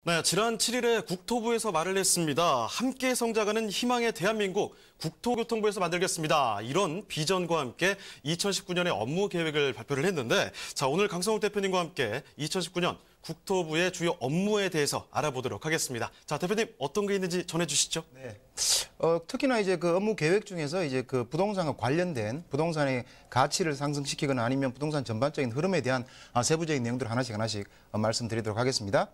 네, 지난 7일에 국토부에서 말을 했습니다. 함께 성장하는 희망의 대한민국 국토교통부에서 만들겠습니다. 이런 비전과 함께 2019년의 업무 계획을 발표를 했는데, 자, 오늘 강성욱 대표님과 함께 2019년 국토부의 주요 업무에 대해서 알아보도록 하겠습니다. 자, 대표님 어떤 게 있는지 전해주시죠. 네. 특히나 이제 그 업무 계획 중에서 이제 그 부동산과 관련된 부동산의 가치를 상승시키거나 아니면 부동산 전반적인 흐름에 대한 세부적인 내용들 하나씩 말씀드리도록 하겠습니다.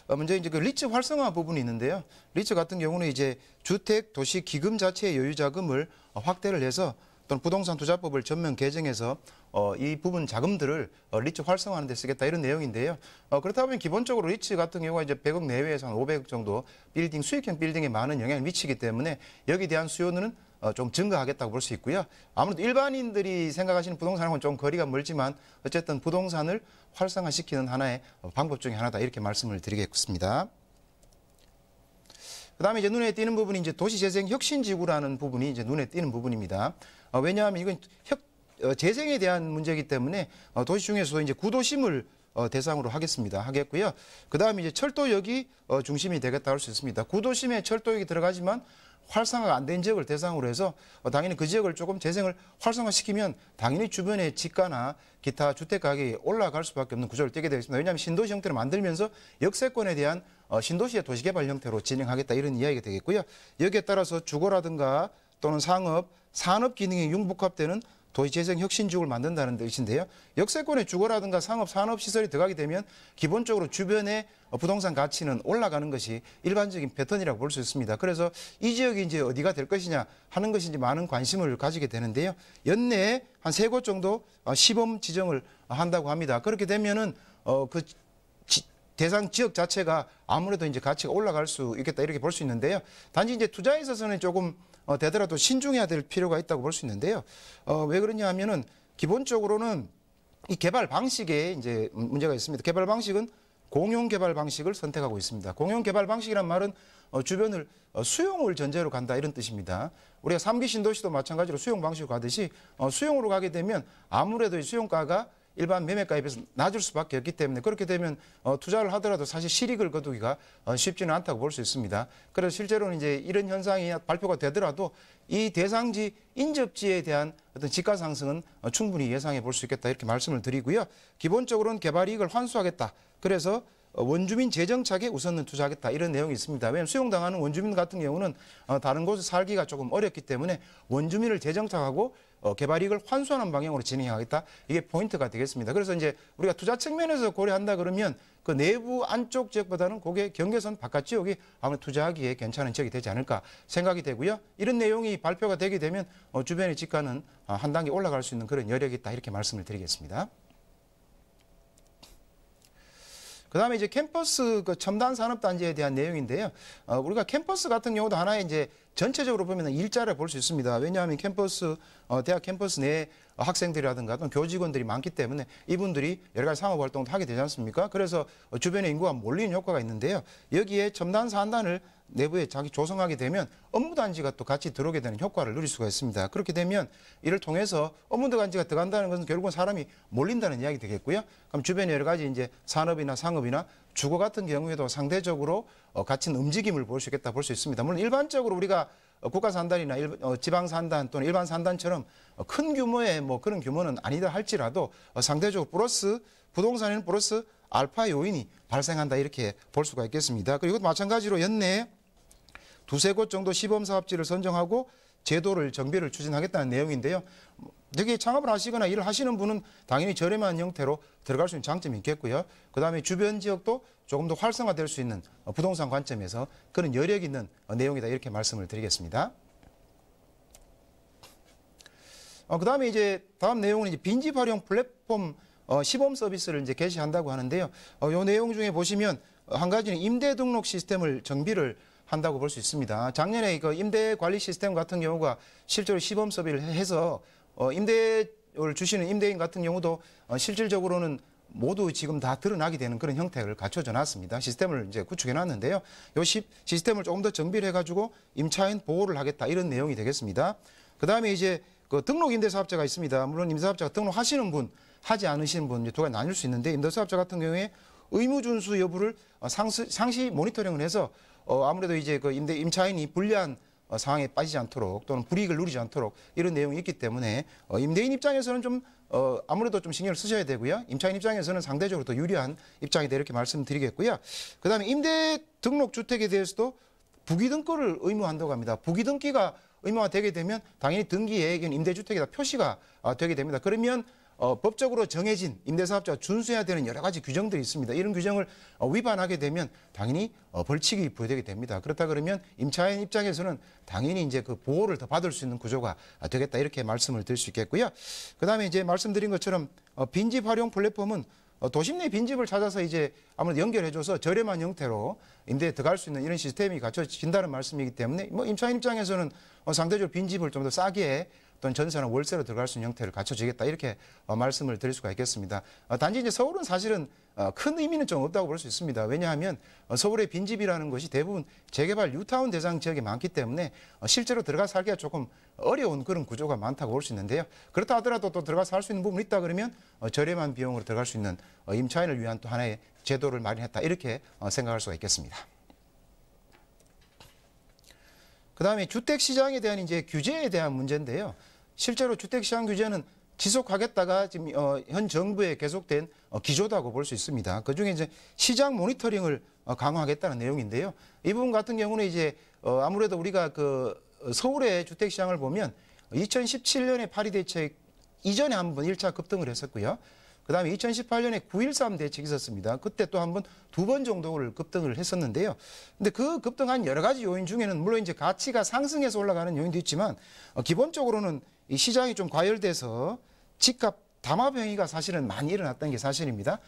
먼저 이제 그 리츠 활성화 부분이 있는데요. 리츠 같은 경우는 이제 주택 도시 기금 자체의 여유 자금을 확대를 해서 또는 부동산 투자법을 전면 개정해서 이 부분 자금들을 리츠 활성화하는 데 쓰겠다 이런 내용인데요. 그렇다 보면 기본적으로 리츠 같은 경우가 이제 100억 내외에서 한 500억 정도 빌딩, 수익형 빌딩에 많은 영향을 미치기 때문에 여기에 대한 수요는 좀 증가하겠다고 볼 수 있고요. 아무래도 일반인들이 생각하시는 부동산하고는 좀 거리가 멀지만 어쨌든 부동산을 활성화시키는 하나의 방법 중에 하나다 이렇게 말씀을 드리겠습니다. 그다음에 이제 눈에 띄는 부분이 이제 도시재생 혁신지구라는 부분이 이제 눈에 띄는 부분입니다. 왜냐하면 이건 재생에 대한 문제이기 때문에 도시 중에서도 이제 구도심을 대상으로 하겠고요. 그다음에 이제 철도역이 중심이 되겠다 할 수 있습니다. 구도심에 철도역이 들어가지만 활성화가 안 된 지역을 대상으로 해서 당연히 그 지역을 조금 재생을 활성화시키면 당연히 주변의 지가나 기타 주택 가격이 올라갈 수밖에 없는 구조를 띠게 되겠습니다. 왜냐하면 신도시 형태를 만들면서 역세권에 대한 신도시의 도시개발 형태로 진행하겠다 이런 이야기가 되겠고요. 여기에 따라서 주거라든가 또는 상업, 산업 기능이 융복합되는 도시재생 혁신지구를 만든다는 뜻인데요. 역세권의 주거라든가 상업, 산업시설이 들어가게 되면 기본적으로 주변의 부동산 가치는 올라가는 것이 일반적인 패턴이라고 볼 수 있습니다. 그래서 이 지역이 이제 어디가 될 것이냐 하는 것이 이제 많은 관심을 가지게 되는데요. 연내에 한 3곳 정도 시범 지정을 한다고 합니다. 그렇게 되면은 그 대상 지역 자체가 아무래도 이제 가치가 올라갈 수 있겠다 이렇게 볼 수 있는데요. 단지 이제 투자에 있어서는 조금 되더라도 신중해야 될 필요가 있다고 볼 수 있는데요. 왜 그러냐 하면은 기본적으로는 이 개발 방식에 이제 문제가 있습니다. 개발 방식은 공용 개발 방식을 선택하고 있습니다. 공용 개발 방식이란 말은 주변을 수용을 전제로 간다 이런 뜻입니다. 우리가 3기 신도시도 마찬가지로 수용 방식으로 가듯이 수용으로 가게 되면 아무래도 이 수용가가 일반 매매가에 비해서 낮을 수밖에 없기 때문에 그렇게 되면 투자를 하더라도 사실 실익을 거두기가 쉽지는 않다고 볼 수 있습니다. 그래서 실제로는 이제 이런 현상이 발표가 되더라도 이 대상지 인접지에 대한 어떤 지가 상승은 충분히 예상해 볼 수 있겠다 이렇게 말씀을 드리고요. 기본적으로는 개발 이익을 환수하겠다. 그래서 원주민 재정착에 우선은 투자하겠다 이런 내용이 있습니다. 왜냐하면 수용당하는 원주민 같은 경우는 다른 곳에 살기가 조금 어렵기 때문에 원주민을 재정착하고 개발 이익을 환수하는 방향으로 진행하겠다. 이게 포인트가 되겠습니다. 그래서 이제 우리가 투자 측면에서 고려한다 그러면 그 내부 안쪽 지역보다는 그게 경계선 바깥 지역이 아무래도 투자하기에 괜찮은 지역이 되지 않을까 생각이 되고요. 이런 내용이 발표가 되게 되면 주변의 지가는 한 단계 올라갈 수 있는 그런 여력이 있다 이렇게 말씀을 드리겠습니다. 그다음에 이제 캠퍼스 그 첨단 산업단지에 대한 내용인데요. 우리가 캠퍼스 같은 경우도 하나의 이제 전체적으로 보면 일자를 볼 수 있습니다. 왜냐하면 캠퍼스, 대학 캠퍼스 내 학생들이라든가 또는 교직원들이 많기 때문에 이분들이 여러 가지 상업 활동도 하게 되지 않습니까? 그래서 주변에 인구가 몰리는 효과가 있는데요. 여기에 첨단 산단을 내부에 자기 조성하게 되면 업무단지가 또 같이 들어오게 되는 효과를 누릴 수가 있습니다. 그렇게 되면 이를 통해서 업무단지가 들어간다는 것은 결국은 사람이 몰린다는 이야기 되겠고요. 그럼 주변에 여러 가지 이제 산업이나 상업이나 주거 같은 경우에도 상대적으로 같은 움직임을 볼 수 있겠다 볼 수 있습니다. 물론 일반적으로 우리가 국가 산단이나 지방 산단 또는 일반 산단처럼 큰 규모의 뭐 그런 규모는 아니다 할지라도 상대적으로 플러스 부동산에는 플러스 알파 요인이 발생한다 이렇게 볼 수가 있겠습니다. 그리고 마찬가지로 연내에 2-3곳 정도 시범 사업지를 선정하고 제도를 정비를 추진하겠다는 내용인데요. 여기 창업을 하시거나 일을 하시는 분은 당연히 저렴한 형태로 들어갈 수 있는 장점이 있겠고요. 그다음에 주변 지역도 조금 더 활성화될 수 있는 부동산 관점에서 그런 여력 있는 내용이다 이렇게 말씀을 드리겠습니다. 그다음에 이제 다음 내용은 이제 빈집 활용 플랫폼 시범 서비스를 이제 개시한다고 하는데요. 이 내용 중에 보시면 한 가지는 임대 등록 시스템을 정비를 한다고 볼 수 있습니다. 작년에 그 임대 관리 시스템 같은 경우가 실제로 시범 서비를 해서 임대를 주시는 임대인 같은 경우도 실질적으로는 모두 지금 다 드러나게 되는 그런 형태를 갖춰져 놨습니다. 시스템을 이제 구축해 놨는데요. 이 시스템을 조금 더 정비를 해가지고 임차인 보호를 하겠다 이런 내용이 되겠습니다. 그 다음에 이제 그 등록 임대사업자가 있습니다. 물론 임대사업자가 등록하시는 분, 하지 않으시는 분 두 가지 나뉠 수 있는데 임대사업자 같은 경우에 의무 준수 여부를 상시 모니터링을 해서 아무래도 이제 그 임차인이 불리한 상황에 빠지지 않도록 또는 불이익을 누리지 않도록 이런 내용이 있기 때문에 임대인 입장에서는 좀 아무래도 좀 신경을 쓰셔야 되고요. 임차인 입장에서는 상대적으로 더 유리한 입장이다 이렇게 말씀드리겠고요. 그다음에 임대 등록 주택에 대해서도 부기등기를 의무한다고 합니다. 부기등기가 의무화 되게 되면 당연히 등기에 임대주택에다 표시가 되게 됩니다. 그러면 법적으로 정해진 임대사업자가 준수해야 되는 여러 가지 규정들이 있습니다. 이런 규정을 위반하게 되면 당연히 벌칙이 부여되게 됩니다. 그렇다 그러면 임차인 입장에서는 당연히 이제 그 보호를 더 받을 수 있는 구조가 되겠다 이렇게 말씀을 드릴 수 있겠고요. 그다음에 이제 말씀드린 것처럼 빈집 활용 플랫폼은 도심 내 빈집을 찾아서 이제 아무래도 연결해줘서 저렴한 형태로 임대에 들어갈 수 있는 이런 시스템이 갖춰진다는 말씀이기 때문에 뭐 임차인 입장에서는 상대적으로 빈집을 좀 더 싸게 또는 전세나 월세로 들어갈 수 있는 형태를 갖춰지겠다 이렇게 말씀을 드릴 수가 있겠습니다. 단지 이제 서울은 사실은 큰 의미는 좀 없다고 볼 수 있습니다. 왜냐하면 서울의 빈집이라는 것이 대부분 재개발 뉴타운 대상 지역에 많기 때문에 실제로 들어가 살기가 조금 어려운 그런 구조가 많다고 볼 수 있는데요. 그렇다 하더라도 또 들어가서 살 수 있는 부분이 있다 그러면 저렴한 비용으로 들어갈 수 있는 임차인을 위한 또 하나의 제도를 마련했다 이렇게 생각할 수가 있겠습니다. 그다음에 주택시장에 대한 이제 규제에 대한 문제인데요. 실제로 주택시장 규제는 지속하겠다가 지금 현 정부에 계속된 기조다고 볼 수 있습니다. 그중에 이제 시장 모니터링을 강화하겠다는 내용인데요. 이 부분 같은 경우는 이제 아무래도 우리가 그 서울의 주택시장을 보면 2017년에 파리 대책 이전에 한번 1차 급등을 했었고요. 그다음에 2018년에 9.13 대책이 있었습니다. 그때 또 한번 2번 정도를 급등을 했었는데요. 근데 그 급등한 여러 가지 요인 중에는 물론 이제 가치가 상승해서 올라가는 요인도 있지만 기본적으로는 이 시장이 좀 과열돼서 집값 담합 행위가 사실은 많이 일어났던 게 사실입니다.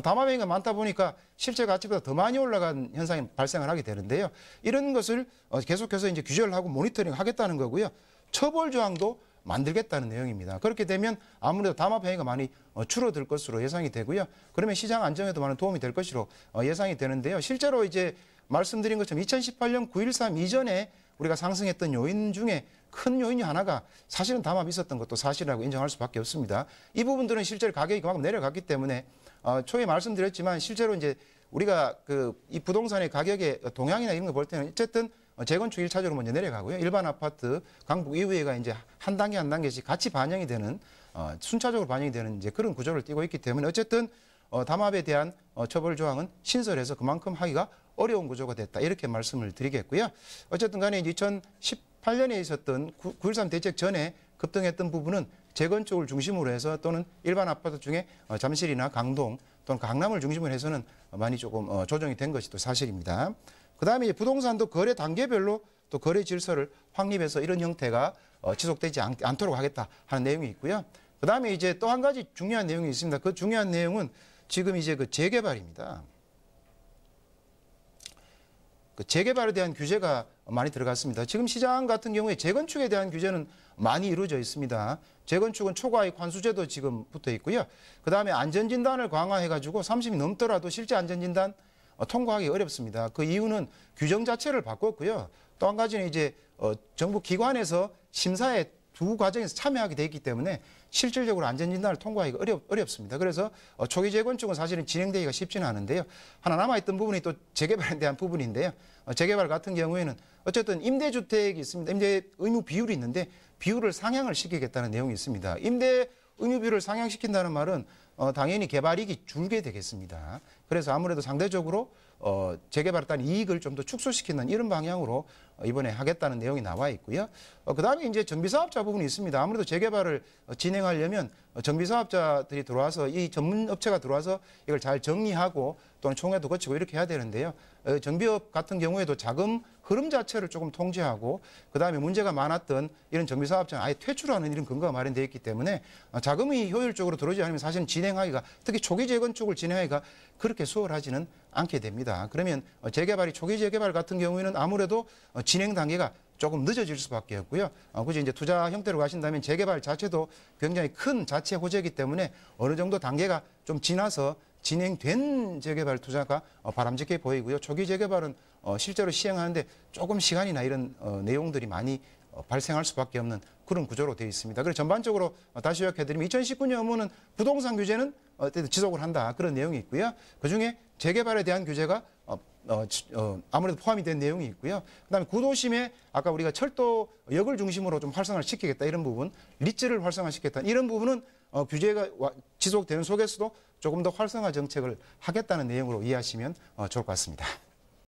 담합 행위가 많다 보니까 실제 가치보다 더 많이 올라간 현상이 발생을 하게 되는데요. 이런 것을 계속해서 이제 규제를 하고 모니터링 하겠다는 거고요. 처벌 조항도 만들겠다는 내용입니다. 그렇게 되면 아무래도 담합 행위가 많이 줄어들 것으로 예상이 되고요. 그러면 시장 안정에도 많은 도움이 될 것으로 예상이 되는데요. 실제로 이제 말씀드린 것처럼 2018년 9.13 이전에 우리가 상승했던 요인 중에 큰 요인이 하나가 사실은 담합이 있었던 것도 사실이라고 인정할 수밖에 없습니다. 이 부분들은 실제로 가격이 그만큼 내려갔기 때문에 초에 말씀드렸지만 실제로 이제 우리가 이 부동산의 가격의 동향이나 이런 거 볼 때는 어쨌든 재건축 1차적으로 먼저 내려가고요. 일반 아파트, 강북 이후에가 이제 한 단계 한 단계씩 같이 반영이 되는 순차적으로 반영이 되는 이제 그런 구조를 띠고 있기 때문에 어쨌든 담합에 대한 처벌 조항은 신설해서 그만큼 하기가 어려운 구조가 됐다. 이렇게 말씀을 드리겠고요. 어쨌든 간에 이제 2018년에 있었던 9.13 대책 전에 급등했던 부분은 재건축을 중심으로 해서 또는 일반 아파트 중에 잠실이나 강동 또는 강남을 중심으로 해서는 많이 조금 조정이 된 것이 또 사실입니다. 그다음에 부동산도 거래 단계별로 또 거래 질서를 확립해서 이런 형태가 지속되지 않도록 하겠다 하는 내용이 있고요. 그다음에 이제 또 한 가지 중요한 내용이 있습니다. 그 중요한 내용은 지금 이제 그 재개발입니다. 그 재개발에 대한 규제가 많이 들어갔습니다. 지금 시장 같은 경우에 재건축에 대한 규제는 많이 이루어져 있습니다. 재건축은 초과이익 환수제도 지금 붙어 있고요. 그다음에 안전진단을 강화해가지고 30이 넘더라도 실제 안전진단 통과하기 어렵습니다. 그 이유는 규정 자체를 바꿨고요. 또 한 가지는 이제 정부 기관에서 심사에 두 과정에서 참여하게 돼 있기 때문에 실질적으로 안전진단을 통과하기가 어렵습니다. 그래서 초기 재건축은 사실은 진행되기가 쉽지는 않은데요. 하나 남아있던 부분이 또 재개발에 대한 부분인데요. 재개발 같은 경우에는 어쨌든 임대주택이 있습니다. 임대 의무 비율이 있는데 비율을 상향을 시키겠다는 내용이 있습니다. 임대 의무 비율을 상향시킨다는 말은 당연히 개발이익이 줄게 되겠습니다. 그래서 아무래도 상대적으로 재개발에 따른 이익을 좀 더 축소시키는 이런 방향으로 이번에 하겠다는 내용이 나와 있고요. 그다음에 이제 정비사업자 부분이 있습니다. 아무래도 재개발을 진행하려면 정비사업자들이 들어와서 이 전문 업체가 들어와서 이걸 잘 정리하고 또는 총회도 거치고 이렇게 해야 되는데요. 정비업 같은 경우에도 자금 흐름 자체를 조금 통제하고 그다음에 문제가 많았던 이런 정비사업자는 아예 퇴출하는 이런 근거가 마련되어 있기 때문에 자금이 효율적으로 들어오지 않으면 사실은 진행하기가 특히 초기 재건축을 진행하기가 그렇게 수월하지는 않게 됩니다. 그러면 재개발이 초기 재개발 같은 경우에는 아무래도 진행 단계가 조금 늦어질 수밖에 없고요. 굳이 이제 투자 형태로 가신다면 재개발 자체도 굉장히 큰 자체 호재이기 때문에 어느 정도 단계가 좀 지나서 진행된 재개발 투자가 바람직해 보이고요. 초기 재개발은 실제로 시행하는데 조금 시간이나 이런 내용들이 많이 발생할 수밖에 없는 그런 구조로 되어 있습니다. 그래서 전반적으로 다시 요약해드리면 2019년 업무는 부동산 규제는 지속을 한다 그런 내용이 있고요. 그중에 재개발에 대한 규제가 아무래도 포함이 된 내용이 있고요. 그다음에 구도심에 아까 우리가 철도역을 중심으로 좀 활성화를 시키겠다 이런 부분, 리츠를 활성화시키겠다 이런 부분은 규제가 지속되는 속에서도 조금 더 활성화 정책을 하겠다는 내용으로 이해하시면 좋을 것 같습니다.